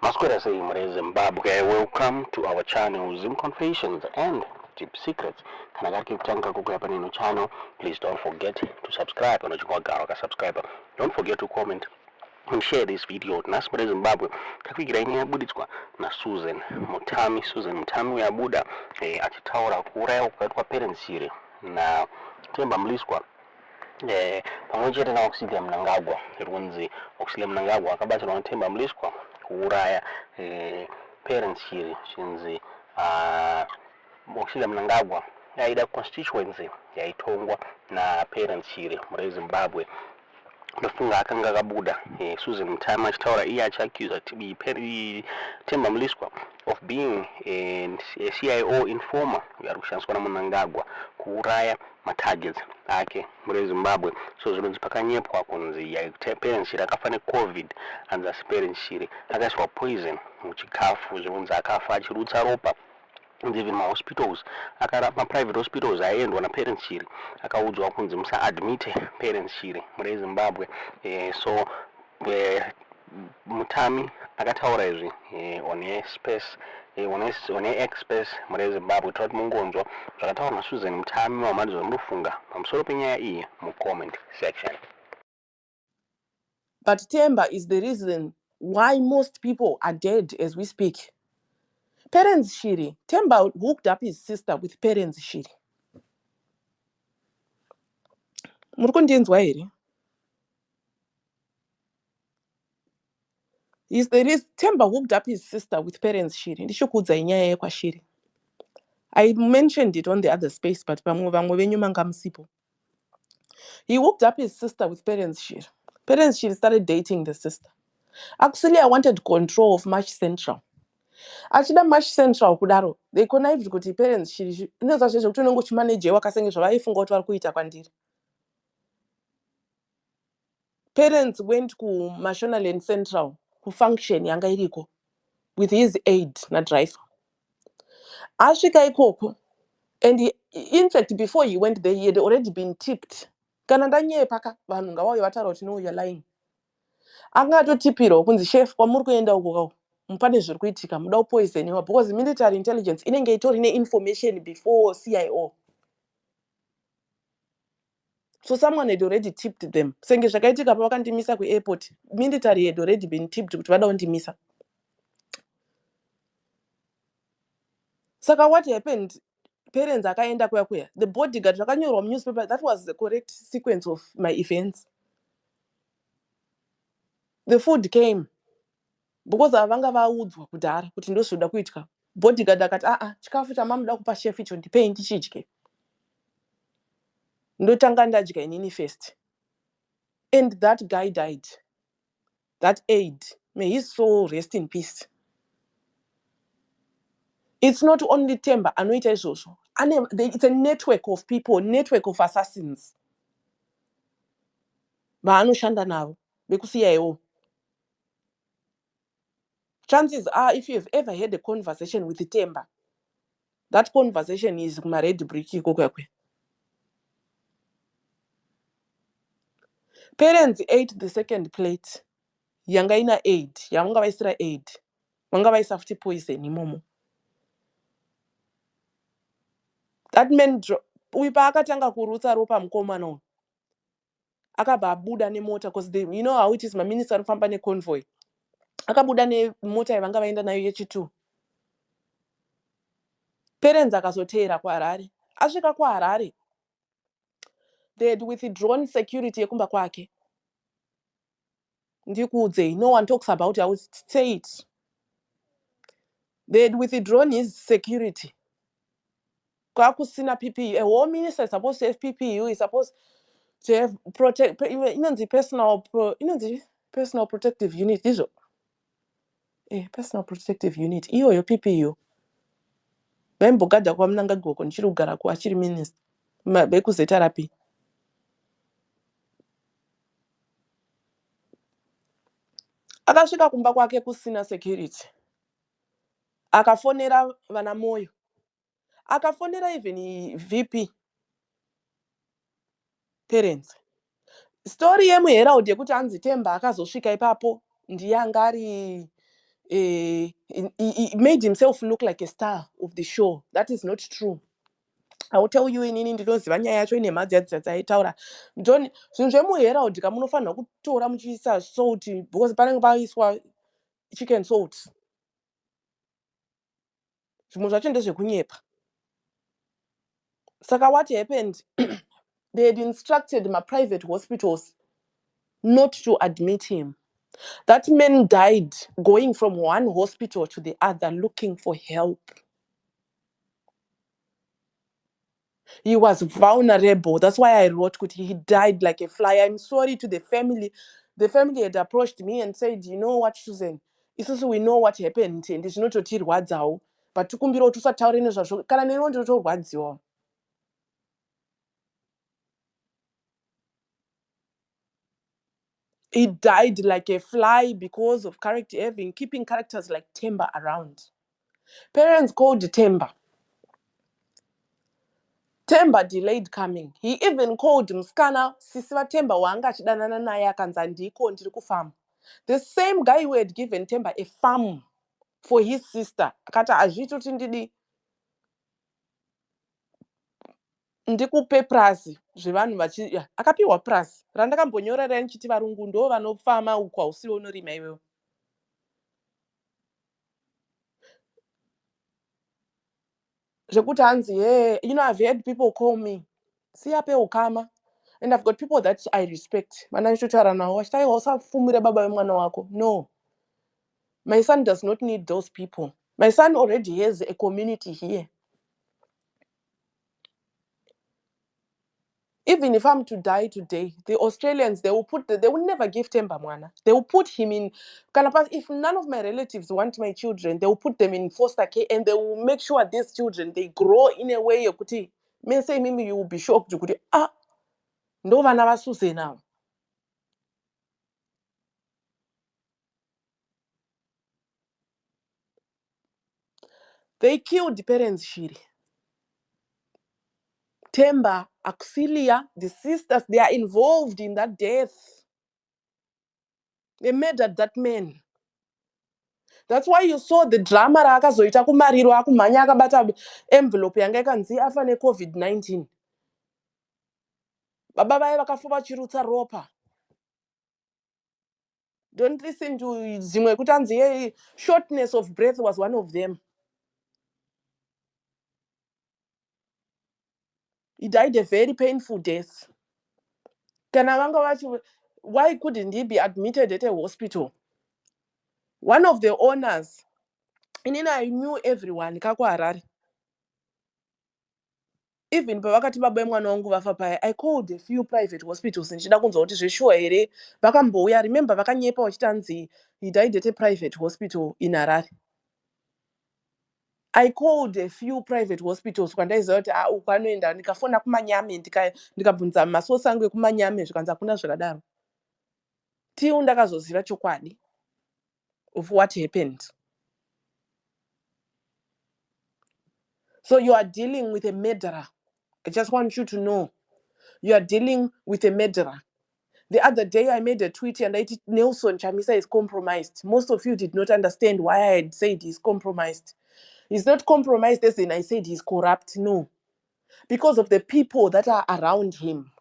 Masquerade say Zimbabwe. Welcome to our channel Zim Confessions and Deep Secrets. Kanagaki kutanga kukuya nino channel. Please don't forget to subscribe. Subscribe. Don't forget to comment and share this video. Nasmere Zimbabwe kakwigira ine yabuditswa na Susan Mutami yabuda achitaura kuuraya kwakaitwa parents here na Temba Mliswa pamwe chete na Oxylia Mnangagwa runzi Oxylia Mnangagwa akabatsirwa na Temba Mliswa kuuraya parents here chinzi Oxylia Mnangagwa yaida constituency yaitongwa na parents here muri Zimbabwe. Ndofunga akanga kabuda Susan Mutami achitaura iye achiaccuse Temba Mliswa of being a CIO informer yakushandiswa na Mnangagwa kuuraya matargets ake muri Zimbabwe. So zvinonzi pakanyepwa kunzi parents shiri akafa neCovid anzi asi parents shiri akaiswa poison muchikafu zvinonzi akafa achirutsa ropa. And even hospitals, private hospitals aendwa na parents shiri akaudzwa kunzi musa admit parents shiri muri Zimbabwe. So Mutami akataura izvi on X space muri Zimbabwe. Toti mungonzwa zvakataurwa naSusan Mutami wamadzwa murufunga pamusoro penyaya iyi mucomment section. But Temba is the reason why most people are dead as we speak. Parents Shiri. Temba hooked up his sister with Parents Shiri. Murukundinzwa here. Is there is Temba hooked up his sister with Parents Shiri. Ndishokudza inyaya yekwashiri. I mentioned it on the other space, but he hooked up his sister with Parents Shiri. Parents Shiri started dating the sister. Actually, I wanted control of March Central. Achida March Central kudaro, they connived kuti Parents Shiri. Inoza zveshe kuti unenge uchimanage wakasenge zvavaifunga kuti vari kuita kwandiri. Parents went to Mashonaland Central ku function yanga iriko with his aide na driver. Asvika ikoko, and in fact before he went there he had already been tipped. Kana ndanyepaka vanhu ngavauye vataura kuti no, you're lying. Anga atotipirwa kunzi chef kwamuri kuenda uko mupane zviri kuitika muda kupoisoniwa because military intelligence inenge itori information before CIO. So someone had already tipped them. Senge zvakaitika pavakandimisa kuairport, military had already been tipped kuti vada kundimisa. Saka what happened? Parents akaenda kuya. The bodyguard zvakanyorwa newspaper. That was the correct sequence of my events. The food came because avanga vaudzwa kudhara kuti ndozvoda kuitika. Bodyguard akati chikafu chamamuda kupa chef icho ndipei ndichidye. Ndotanga ndadya inini first. And that guy died. That aide, may his soul rest in peace. It's not only Temba anoita izvozvo. It's a network of people, network of assassins. Vaanoshanda navo vekuCIO. Chances are, if you have ever had a conversation with Temba, that conversation is kumared brick kokakwe. Parents ate the second plate. Yanga ina aid. Yanga vaisira aid. Wanga vaisa futi poison imomo. That man uipa akatanga kurutsa ropa mukomana uyu. Akabva abuda nemota because you know how it is, my minister anofamba neconvoy. Akabuda nemota yavanga vaenda nayo yechitu. Parents akazoteera kuHarare. Asvika kuHarare, they had withdrawn security yekumba kwake. Ndikuudze, no one talks about it. I would say it. They had withdrawn his security. Kwakusina PPU. A home minister is supposed to have PPU. Is supposed to have personal protective unit. Personal protective unit. Iyo PPU. Vaimbogada kwa Mnangagwa ndichiri kugara kwa achiri minister. Bekuzvetarapi. Akasvika kumba kwake kusina security. Akafonera vana Moyo. Akafonera even VP. Parents. Story yemuHerald yekuti anzi Temba akazosvika ipapo ndiye anga ari he made himself look like a star of the show. That is not true. I will tell you inini ndinoziva nyaya yacho ine mhadzadzi dzaitaura ndoni zvinhu zvemuherald munofanirwa kutora muchiisa salt because panenge paiswa chicken salt. Zvimwe zvacho ndezvekunyepa. Saka what happened? They had instructed my private hospitals not to admit him. That man died going from one hospital to the other looking for help. He was vulnerable. That's why I wrote he died like a fly. I'm sorry to the family. The family had approached me and said, you know what, Susan? Isusu, we know what happened and ndinototirwadzawo but tikumbira kuti usataure nezvazvo kana neniwo ndinotorwadziwa. He died like a fly because of keeping characters like Temba around. Parents called Temba. Temba delayed coming. He even called Mskana Sisiva Temba wanga achidanana naye akanzi andiko ndiri kufarm. The same guy who had given Temba a farm for his sister akati azvitoti ndikupe prasi zvevanhu akapiwa prasi randakambonyorera ndichiti varungu ndo vanofama uku hausiwo unorima iwewe. Zvekuti hanzi I've had people call me siyape ukama and I've got people that I respect. Mana ndichotaura nawo achitaiwa usafumire baba vemwana wako. No, my son does not need those people. My son already has a community here. Even if I'm to die today, the Australians, they will never give Temba mwana. They will put him in if none of my relatives want my children, they will put them in foster care and they will make sure these children they grow in a way yokuti say mimi you will be shocked yokuti ndo vana vaSuze now. They killed the parents Shiri. Temba, Auxilia, the sisters, they are involved in that death. They murdered that man. That's why you saw the drama raakazoita kumariro akumhanya akabata envelope yanga ikanzi afa neCovid-19. Baba vaye vakafa vachirutsa ropa. Don't listen to zimwe kuti anzi shortness of breath was one of them. He died a very painful death. Kana vanga vachi, why couldn't he be admitted at a hospital? One of the owners, inini I knew everyone kakuHarare. Even pavakati baba vemwana wangu vafa paya, I called a few private hospitals ndichida kunzwa kuti zveshuwa here vakambouya. Remember vakanyepa vachitanzi he died at a private hospital in Harare. I called a few private hospitals kwandaiziva kuti uku anoenda, ndikafona kumanyame ndikabvunza masosi angu ekumanyame zvikanzi hakuna zvakadaro. Till ndakazoziva chokwadi of what happened. So you are dealing with a murderer. I just want you to know. You are dealing with a murderer. The other day I made a tweet and I did Nelson Chamisa is compromised. Most of you did not understand why I had said he's compromised. He's not compromised as in I said he's corrupt. No. Because of the people that are around him.